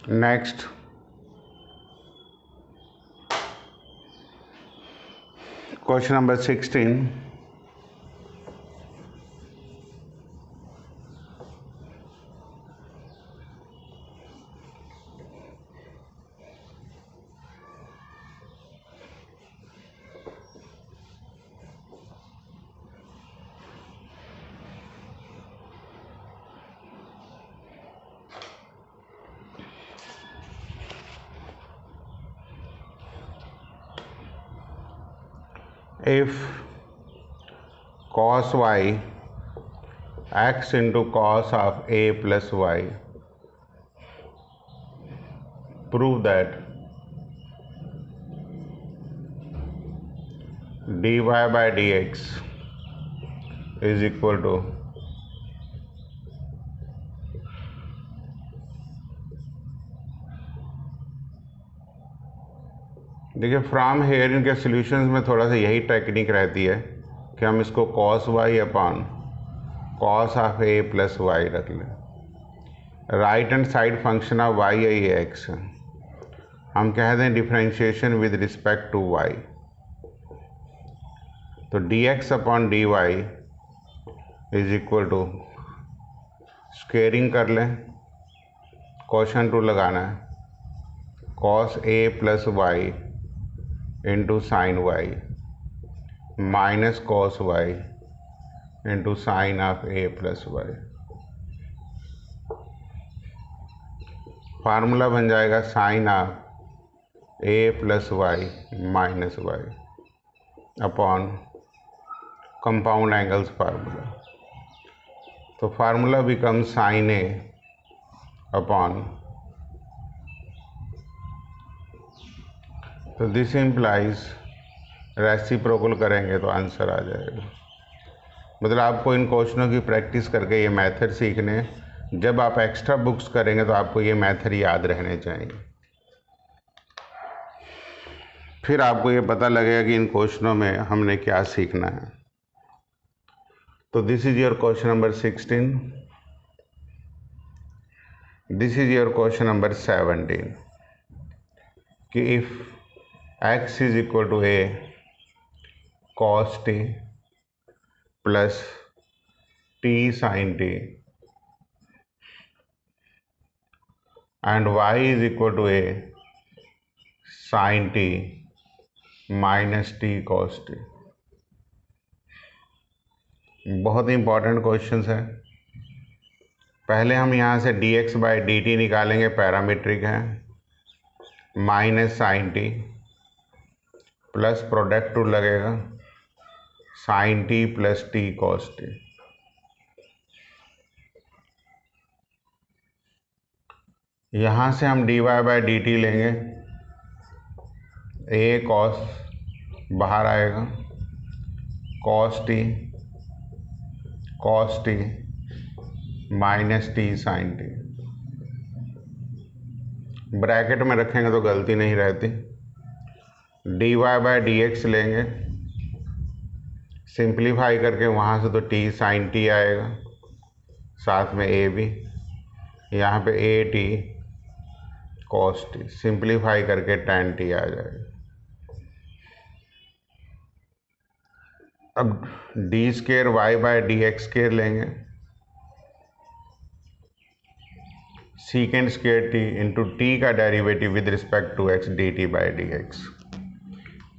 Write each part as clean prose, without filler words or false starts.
Next question number 16. If cos y x into cos of a plus y, prove that dy by dx is equal to देखिए from here इनके solutions में थोड़ा सा यही technique रहती है कि हम इसको cos y upon cos of a plus y रख लें। Right hand side function of y है ये x है, हम कह दें differentiation with respect to y, तो dx upon dy is equal to squaring कर लें, क्वोशंट रूल लगाना है, cos a plus y into sine y minus cos y into sine of a plus y. Formula बन जाएगा sine of a plus y minus Y upon compound angles formula, तो formula become sign a upon, तो this implies reciprocal करेंगे तो answer आ जाएगा। मतलब आपको इन क्वेश्चनों की प्रैक्टिस करके ये मेथड सीखने, जब आप एक्स्ट्रा बुक्स करेंगे तो आपको ये मेथड याद रहने चाहिए, फिर आपको ये पता लगेगा कि इन क्वेश्चनों में हमने क्या सीखना है। तो this is your question number 16, this is your question number 17 कि if x is equal to a cos t plus t sin t and y is equal to a sin t minus t cos t। बहुत important questions है। पहले हम यहाँ से dx by dt निकालेंगे, parametric है, minus sine t plus product two लगेगा sine t plus t cos t. यहाँ से हम d y by d t लेंगे, ए कॉस बाहर आएगा, cos t minus t sine t, bracket में रखेंगे तो गलती नहीं रहती। D y by d x लेंगे, सिंप्लीफाई करके वहाँ से तो टी साइन टी आएगा, साथ में ए भी, यहाँ पे a t cos t, simplify करके टैन टी आ जाएगा। अब d square y by d x square लेंगे, secant square t into t का derivative with respect to x d t by d x.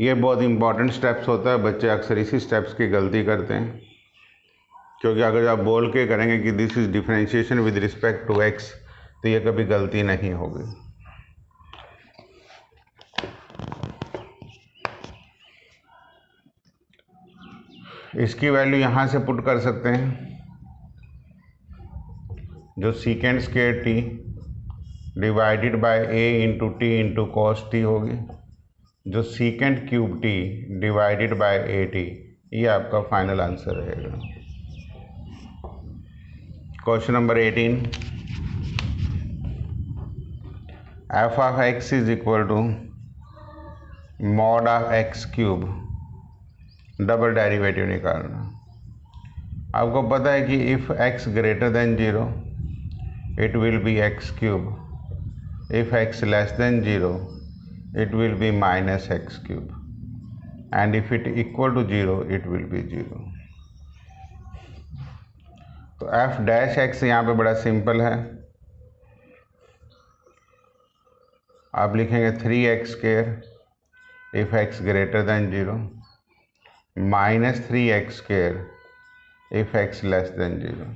ये बहुत इंपॉर्टेंट स्टेप्स होता है, बच्चे अक्सर इसी स्टेप्स की गलती करते हैं, क्योंकि अगर आप बोल के करेंगे कि this is differentiation with respect to x तो ये कभी गलती नहीं होगी। इसकी वैल्यू यहाँ से पुट कर सकते हैं, जो secant square t divided by a into t into cos t होगी, जो secant cube t divided by a t, ये आपका फाइनल आंसर रहेगा। Question number 18, f of x is equal to mod of x cube, double derivative निकालना। आपको पता है कि if x greater than 0 it will be x cube, if x less than 0 it will be minus x cube, and if it equal to 0 it will be 0. तो f dash x यहाँ पे बड़ा simple है, आप लिखेंगे 3x square if x greater than 0 minus 3x square if x less than 0.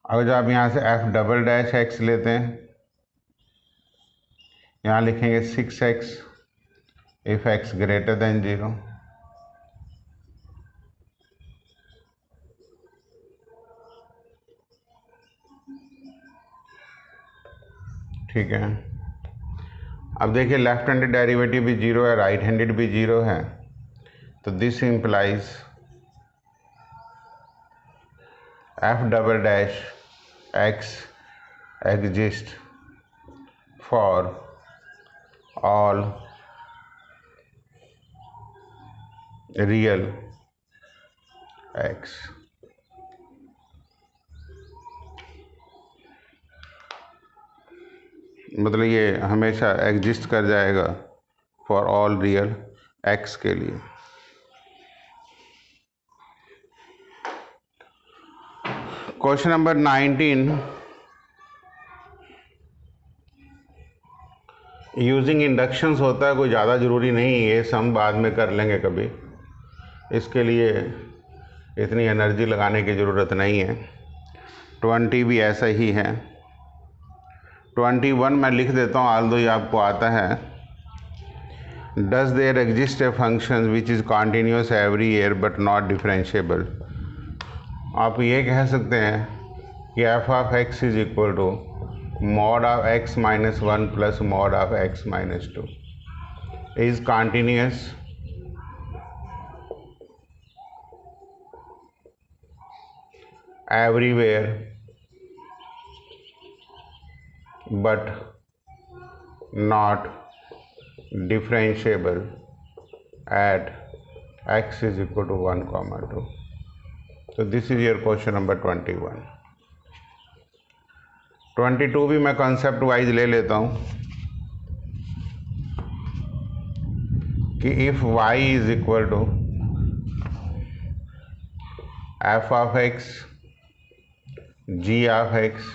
अगर जब आप यहाँ से f डबल डैश x लेते हैं, यहाँ लिखेंगे 6x if x greater than 0 ठीक है. अब देखिए लेफ्ट हैंडेड डेरिवेटिव भी 0 है, राइट हैंडेड भी 0 है, तो this implies f double dash x exist for all real x. मतलब ये हमेशा एग्जिस्ट कर जाएगा फॉर ऑल रियल x के लिए. क्वेश्चन नंबर 19, यूजिंग इंडक्शंस होता है, कोई ज़्यादा ज़रूरी नहीं है, ये सम बाद में कर लेंगे कभी, इसके लिए इतनी एनर्जी लगाने की ज़रूरत नहीं है. 20 भी ऐसा ही है. 21 मैं लिख देता हूँ, आल्दो ये आपको आता है. Does there exist a function which is continuous everywhere but not differentiable. आप ये कह सकते हैं कि f of x is equal to mod of x minus 1 plus mod of x minus 2 is continuous everywhere but not differentiable at x is equal to 1 comma 2. So this is your question number 21. 22 भी मैं concept wise ले लेता हूँ कि if y is equal to f of x g of x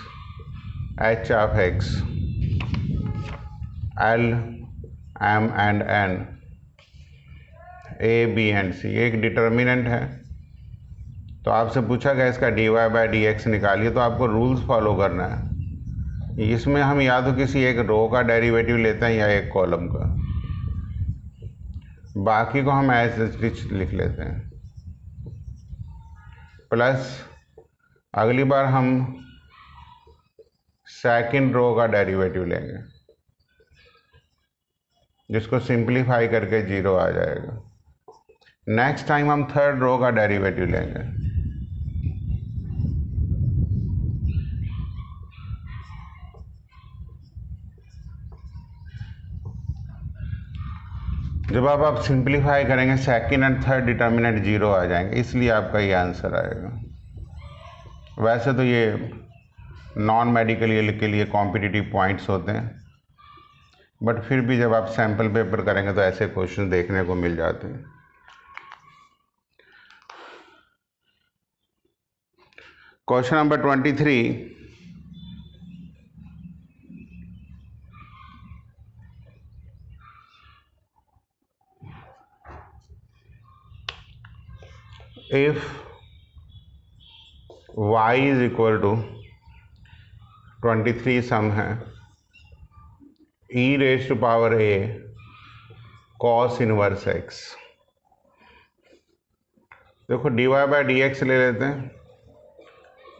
h of x l m and n a b and c एक determinant है, तो आपसे पूछा गया इसका dy बाई डी एक्स निकालिए, तो आपको रूल्स फॉलो करना है. इसमें हम या तो किसी एक रो का डेरिवेटिव लेते हैं या एक कॉलम का, बाकी को हम एज इट लिख लेते हैं. प्लस अगली बार हम सेकंड रो का डेरिवेटिव लेंगे जिसको सिंप्लीफाई करके 0 आ जाएगा. नेक्स्ट टाइम हम थर्ड रो का डेरिवेटिव लेंगे. जब आप सिंप्लीफाई करेंगे सेकंड एंड थर्ड डिटर्मिनेंट 0 आ जाएंगे, इसलिए आपका ये आंसर आएगा. वैसे तो ये नॉन मेडिकल के लिए कॉम्पिटिटिव पॉइंट्स होते हैं, बट फिर भी जब आप सैम्पल पेपर करेंगे तो ऐसे क्वेश्चन देखने को मिल जाते हैं. Question number 23, if y is equal to 23 सम है e raise to power a cos inverse x. देखो dy बाई डी एक्स ले लेते हैं,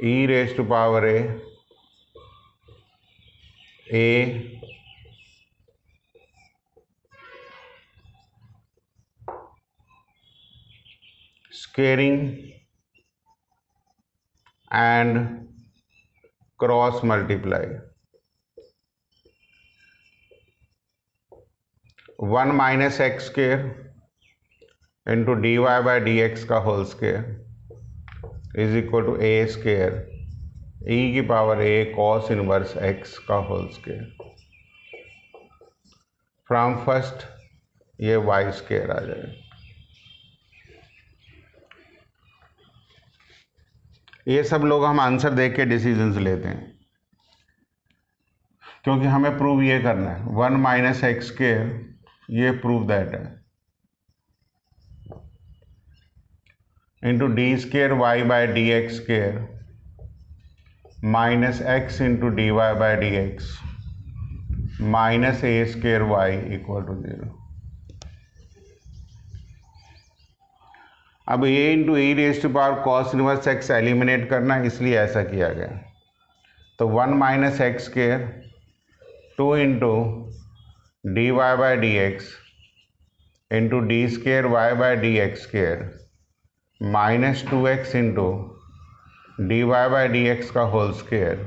e raise to power a squaring and cross multiply 1 minus x square into d y by d x का whole square is equal to a square e की power a cos inverse x का whole square. From first ये Y square आ जाएगा। ये सब लोग हम answer देख के डिसीजंस लेते हैं, क्योंकि हमें प्रूव ये करना है 1 माइनस एक्स स्क्वायर, ये प्रूव दैट है, into d square y by d x square minus x into d y by d x minus a square y equal to 0। अब a into e raise to power cos inverse x eliminate करना है, इसलिए ऐसा किया गया। तो 1 minus x square 2 into d y by d x into d square y by d x square minus 2x into d y by d x का whole square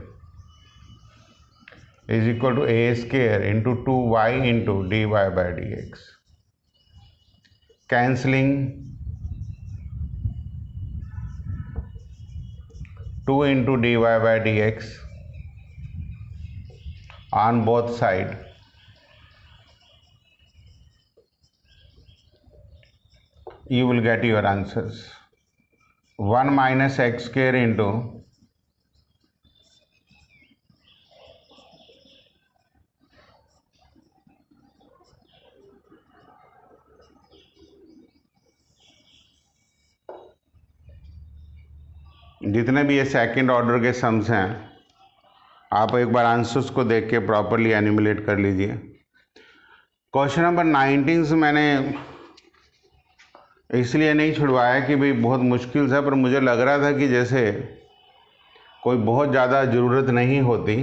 is equal to a square into 2y into d y by d x. Cancelling 2 into dy by dx on both side you will get your answers 1 minus x square into जितने भी ये second order के sums हैं आप एक बार answers को देख के प्रॉपरली एनिमुलेट कर लीजिए। क्वेश्चन नंबर 19 से मैंने इसलिए नहीं छुड़वाया कि भाई बहुत मुश्किल था, पर मुझे लग रहा था कि जैसे कोई बहुत ज़्यादा ज़रूरत नहीं होती।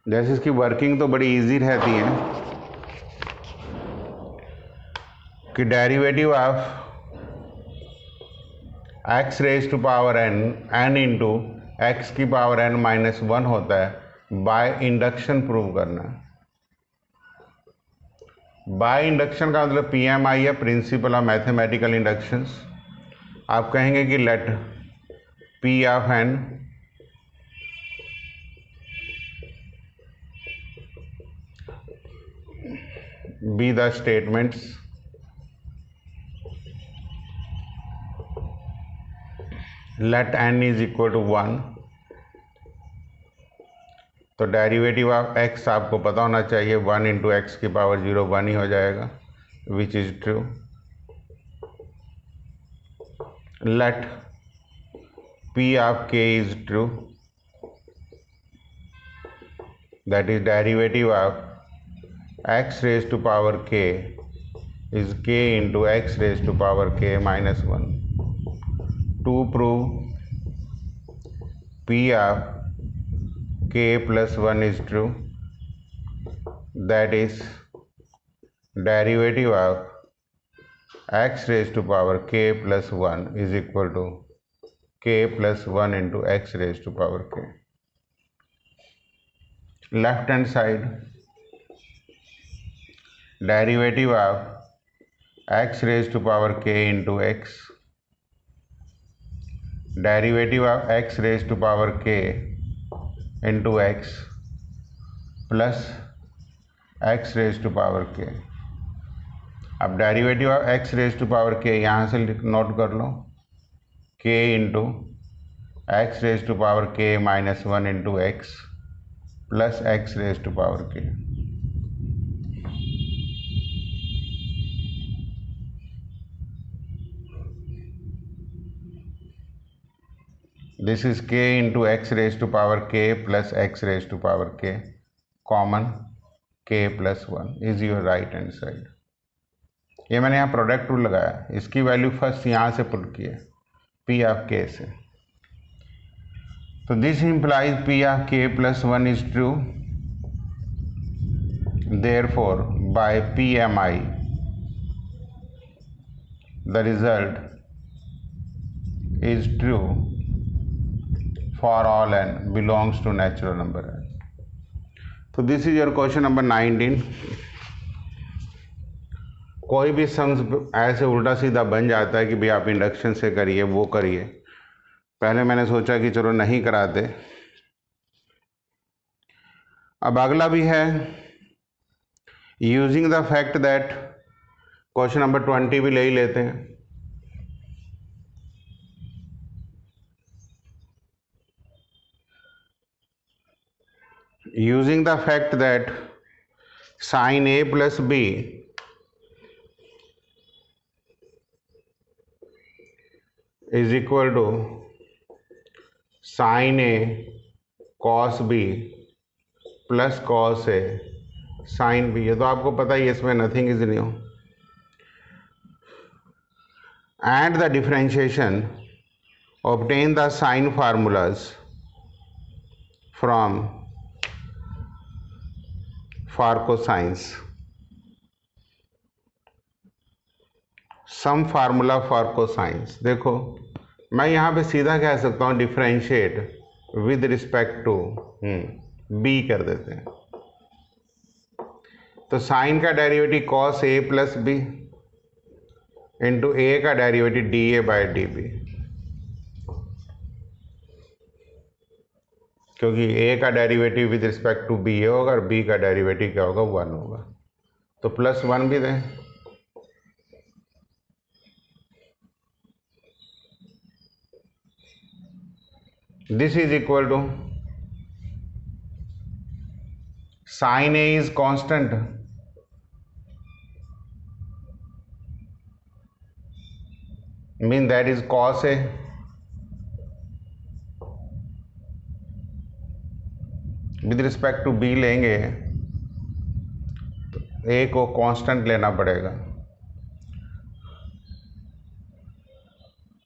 जैसे इसकी वर्किंग तो बड़ी इजी रहती है कि derivative of x raise to power n into x की पावर n माइनस 1 होता है। बाय इंडक्शन प्रूव करना है। बाय इंडक्शन का मतलब PMI है, प्रिंसिपल ऑफ मैथमेटिकल इंडक्शंस। आप कहेंगे कि let P of n be the statements let n is equal to 1। तो डेरिवेटिव ऑफ x आपको पता होना चाहिए 1 इंटू एक्स की पावर 0 1 ही हो जाएगा, which is true. Let p of k is true, that is derivative of x raise to power k is k into x raise to power k minus 1। To prove P of k plus 1 is true, that is derivative of x raised to power k plus 1 is equal to k plus 1 into x raised to power k. Left hand side, derivative of x raised to power k into x, derivative of x raise to power k into x plus x raise to power k। अब derivative of x raise to power k यहाँ से note कर लो, k into x raise to power k minus 1 into x plus x raise to power k। This is k into x raised to power k plus x raised to power k, common k plus 1 is your right hand side। ये मैंने यहाँ product rule लगाया, इसकी value first यहाँ से put की है p of k से। तो this implies p of k plus 1 is true, therefore by PMI the result is true for all n belongs to natural number n। तो this is your question number 19। कोई भी sums ऐसे उल्टा सीधा बन जाता है कि भाई आप इंडक्शन से करिए, वो करिए। पहले मैंने सोचा कि चलो नहीं कराते। अब अगला भी है using the fact that, question number 20 भी ले ही लेते हैं। Using the fact that sine a plus b is equal to sin A cos B plus cos A sin B। ये तो आपको पता ही है, इसमें nothing is new. And the differentiation obtain the sine formulas from for cosines। Sum formula for cosines. देखो मैं यहाँ पे सीधा कह सकता हूँ differentiate with respect to b कर देते हैं। तो साइन का derivative cos a plus b into a का derivative d a by d b, क्योंकि ए का derivative with respect to b होगा और बी का डेरिवेटिव क्या होगा, 1 होगा। तो प्लस 1 भी दें। This is equal to sin A is constant, mean that is cos A, with respect to B लेंगे तो A को कांस्टेंट लेना पड़ेगा,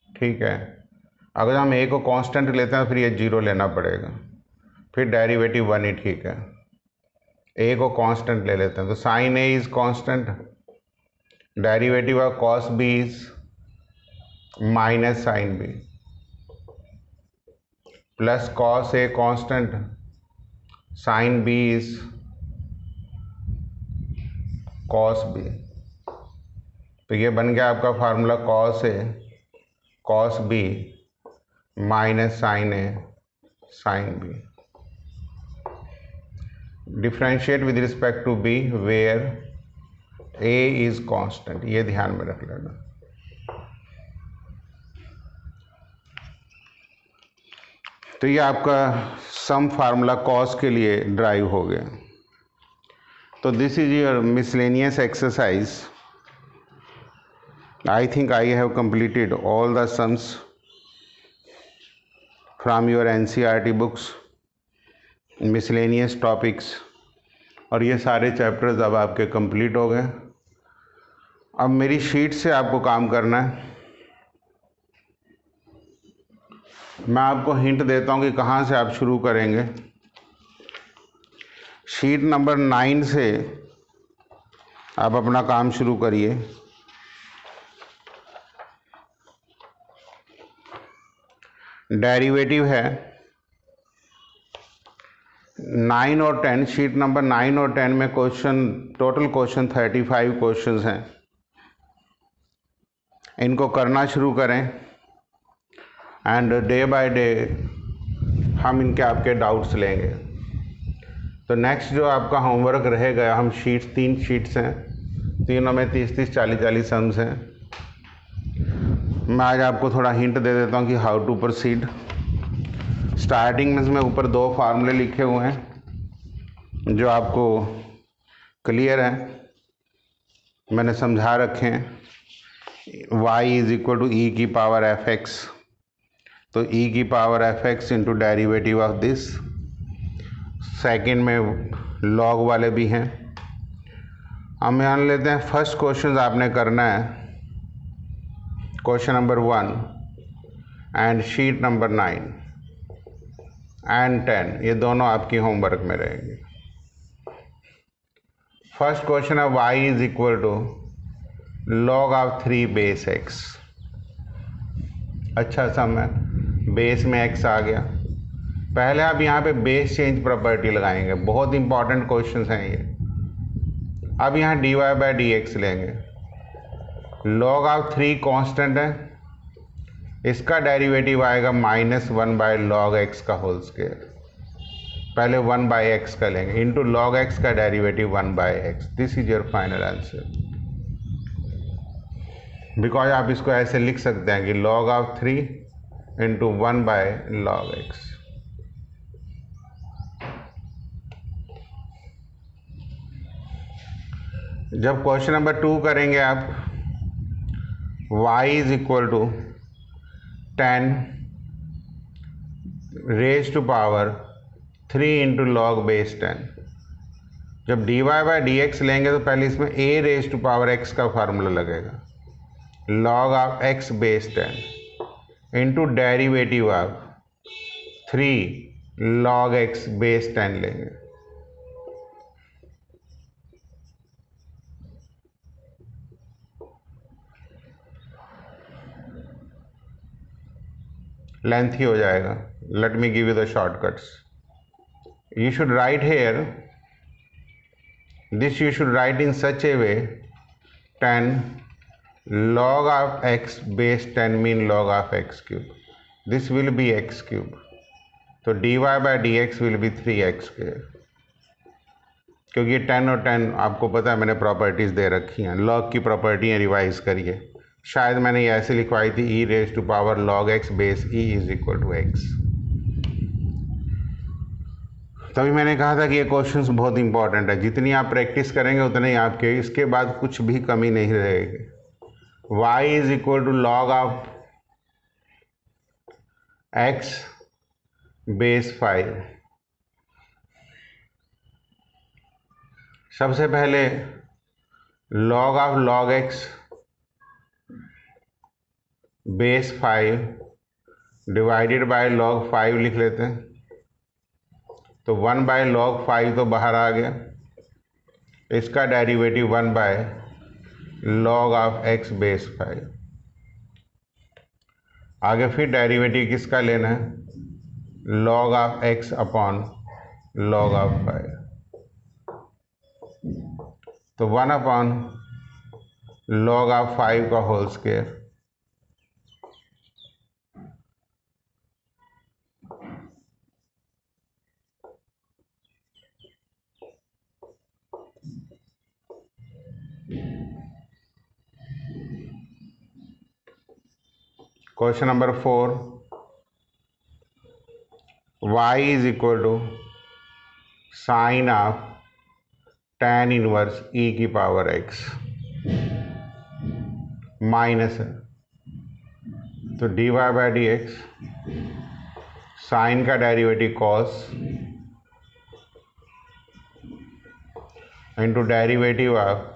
ठीक है। अगर हम ए को कांस्टेंट लेते हैं फिर ये 0 लेना पड़ेगा, फिर डेरिवेटिव 1 ही ठीक है। ए को कांस्टेंट ले लेते हैं तो sine a is constant, derivative of cos b is minus sine b, plus cos a constant, sine b is cos b. तो ये बन गया आपका formula cos a cos b minus sine a sine b. Differentiate with respect to b where a is constant, ये ध्यान में रख लेना। तो ये आपका सम फार्मूला कॉस के लिए ड्राइव हो गया। तो this is your miscellaneous exercise. I think I have completed all the sums from your NCERT books, miscellaneous topics, और ये सारे चैप्टर्स अब आपके कंप्लीट हो गए। अब मेरी शीट से आपको काम करना है। मैं आपको हिंट देता हूँ कि कहाँ से आप शुरू करेंगे। शीट नंबर 9 से आप अपना काम शुरू करिए। डेरिवेटिव है 9 और 10, शीट नंबर 9 और 10 में क्वेश्चन, टोटल क्वेश्चन 35 क्वेश्चंस हैं। इनको करना शुरू करें एंड डे बाय डे हम इनके आपके डाउट्स लेंगे। तो नेक्स्ट जो आपका होमवर्क रहेगा, हम शीट्स 3 शीट्स हैं, तीनों में 30-30 40-40 सम्स हैं। मैं आज आपको थोड़ा हिंट दे देता हूँ कि हाउ टू प्रोसीड। स्टार्टिंग में इसमें ऊपर 2 फार्मूले लिखे हुए हैं जो आपको क्लियर हैं, मैंने समझा रखे हैं। y इज इक्वल टू ई की पावर एफ एक्स, तो ई की power F x into derivative of this. Second में लॉग वाले भी हैं। हम मान लेते हैं फर्स्ट क्वेश्चन आपने करना है question number 1 and sheet number 9 and 10, ये दोनों आपकी होमवर्क में रहेंगे। फर्स्ट क्वेश्चन है y is equal to log of 3 base x। अच्छा सम है, बेस में x आ गया, पहले आप यहाँ पे बेस चेंज प्रॉपर्टी लगाएंगे, बहुत इंपॉर्टेंट क्वेश्चंस हैं ये। अब यहाँ dy बाई डी एक्स लेंगे, log ऑफ 3 कांस्टेंट है, इसका डेरिवेटिव आएगा -1 बाय log x का होल स्क्वायर। पहले 1 बाई एक्स का लेंगे इंटू log x का derivative 1 by x. This is your final answer. Because आप इसको ऐसे लिख सकते हैं कि log of 3 into 1 by log x। जब क्वेश्चन नंबर 2 करेंगे आप, y is equal to 10 raise to power 3 into log base 10। जब dy बाई डी एक्स लेंगे तो पहले इसमें a raise to power x का फार्मूला लगेगा, log of x base 10 into derivative of 3 log x base 10 लेंगे। लेंथ ही हो जाएगा। Let me give you the shortcuts. You should write here, this you should write in such a way, 10 log of x base 10 mean log of x cube. This will be x cube. तो dy by dx will be 3x square, क्योंकि 10 और 10 आपको पता है मैंने properties दे रखी हैं, log की प्रॉपर्टियाँ रिवाइज करिए। शायद मैंने ये ऐसे लिखवाई थी, e raise to power log x base e is equal to x। तभी मैंने कहा था कि ये क्वेश्चंस बहुत इंपॉर्टेंट है, जितनी आप प्रैक्टिस करेंगे उतने ही आपके इसके बाद कुछ भी कमी नहीं रहेगी। y is equal to log of x base 5। सबसे पहले log of log x base 5 divided by log 5 लिख लेते हैं। तो 1 बाय log 5 तो बाहर आ गया, इसका derivative 1 by log of x base 5। आगे फिर डेरिवेटिव किसका लेना है, log of x upon log of 5। तो 1 अपॉन log ऑफ 5 का whole square. Question number 4, y is equal to sine of tan inverse e की पावर x माइनस है, तो dy by d x sine का derivative cos into derivative of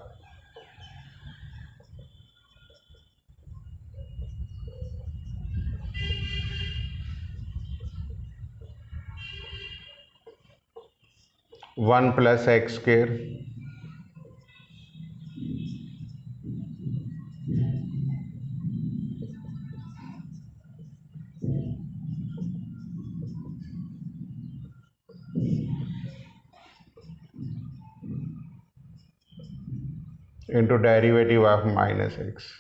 one plus x square into derivative of minus x.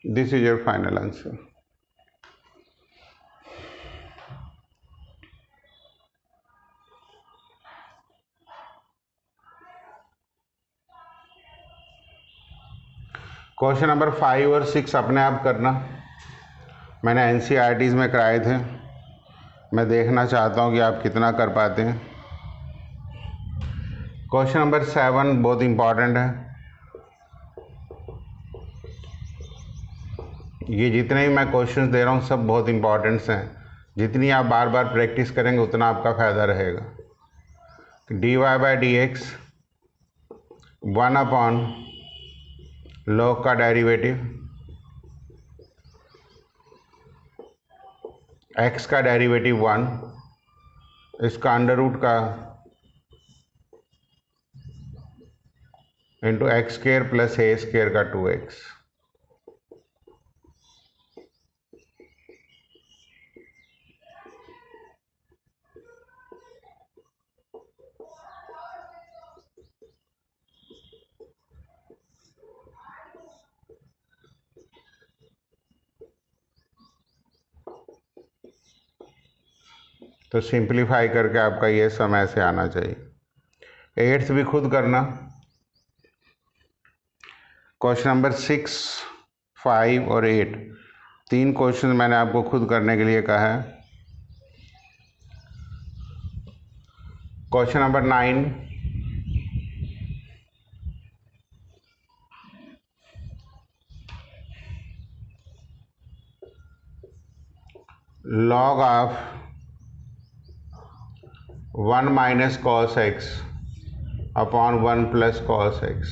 This is your final answer. Question number 5 और 6 अपने आप करना, मैंने NCERTs में कराए थे, मैं देखना चाहता हूँ कि आप कितना कर पाते हैं। क्वेश्चन नंबर 7 बहुत इंपॉर्टेंट है। ये जितने भी मैं क्वेश्चंस दे रहा हूँ सब बहुत इंपॉर्टेंट्स हैं, जितनी आप बार बार प्रैक्टिस करेंगे उतना आपका फ़ायदा रहेगा। dy by d x 1 upon log का डेरिवेटिव x का डेरिवेटिव 1 इसका अंडर रूट का इंटू एक्स स्क्वायर प्लस ए स्क्वायर का 2x। तो सिंप्लीफाई करके आपका ये समय से आना चाहिए। 8th भी खुद करना। क्वेश्चन नंबर 6, 5 और 8 तीन क्वेश्चन मैंने आपको खुद करने के लिए कहा है। Question number 9, log of 1 minus cos x upon 1 plus cos x.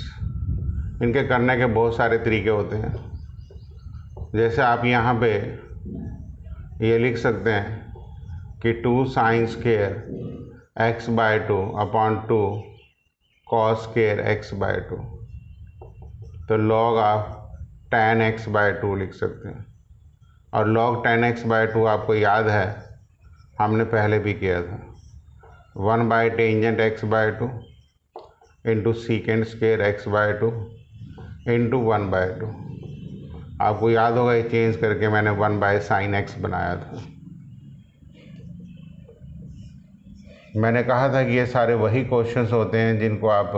इनके करने के बहुत सारे तरीके होते हैं। जैसे आप यहाँ पे ये लिख सकते हैं कि 2 sine square x by 2 upon 2 cos square x by 2। तो log of tan x by 2 लिख सकते हैं। और log tan x बाय 2 आपको याद है, हमने पहले भी किया था। 1 by tangent x by 2 into secant square x by 2 into 1 by 2। आपको याद होगा ये चेंज करके मैंने 1 बाय साइन एक्स बनाया था। मैंने कहा था कि ये सारे वही क्वेश्चंस होते हैं जिनको आप,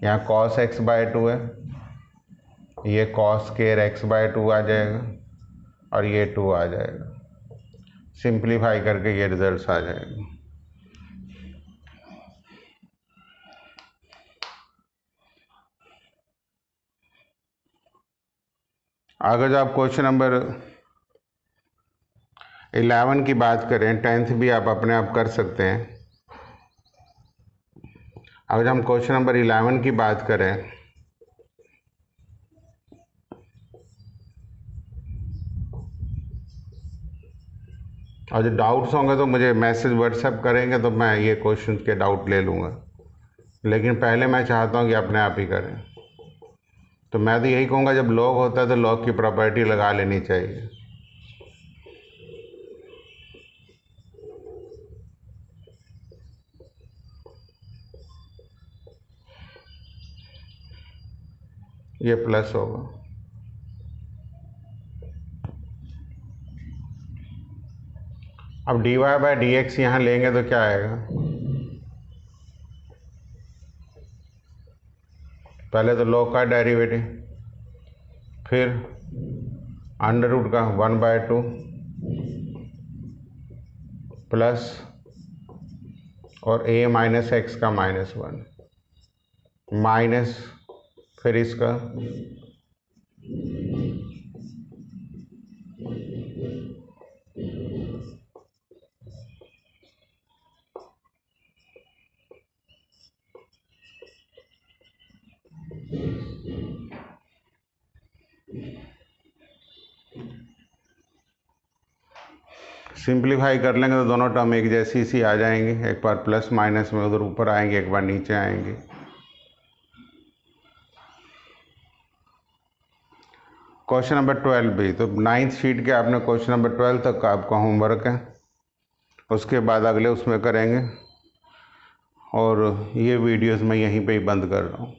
यहाँ cos x बाय 2 है, ये cos स्क्वायर एक्स बाय 2 आ जाएगा और ये 2 आ जाएगा। सिंप्लीफाई करके ये रिजल्ट्स आ जाएगा। अगर जो आप क्वेश्चन नंबर 11 की बात करें, 10th भी आप अपने आप कर सकते हैं। अगर हम क्वेश्चन नंबर 11 की बात करें, और जो डाउट्स होंगे तो मुझे मैसेज व्हाट्सएप करेंगे तो मैं ये क्वेश्चन के डाउट ले लूँगा। लेकिन पहले मैं चाहता हूँ कि अपने आप ही करें। तो मैं तो यही कहूँगा, जब लॉग होता है तो लॉग की प्रॉपर्टी लगा लेनी चाहिए। ये प्लस होगा। अब dy बाय डी एक्स यहाँ लेंगे तो क्या आएगा? पहले तो log का डेरिवेटिव, फिर अंडर रूट का 1 बाय 2 प्लस और a माइनस एक्स का -1 माइनस, फिर इसका सिंप्लीफाई कर लेंगे तो दोनों टर्म एक जैसी सी आ जाएंगे। एक बार प्लस माइनस में उधर ऊपर आएंगे, एक बार नीचे आएंगे। क्वेश्चन नंबर 12 भी, तो 9th शीट के आपने क्वेश्चन नंबर 12 तक का आपका होमवर्क है। उसके बाद अगले उसमें करेंगे। और ये वीडियोस मैं यहीं पे ही बंद कर रहा हूँ।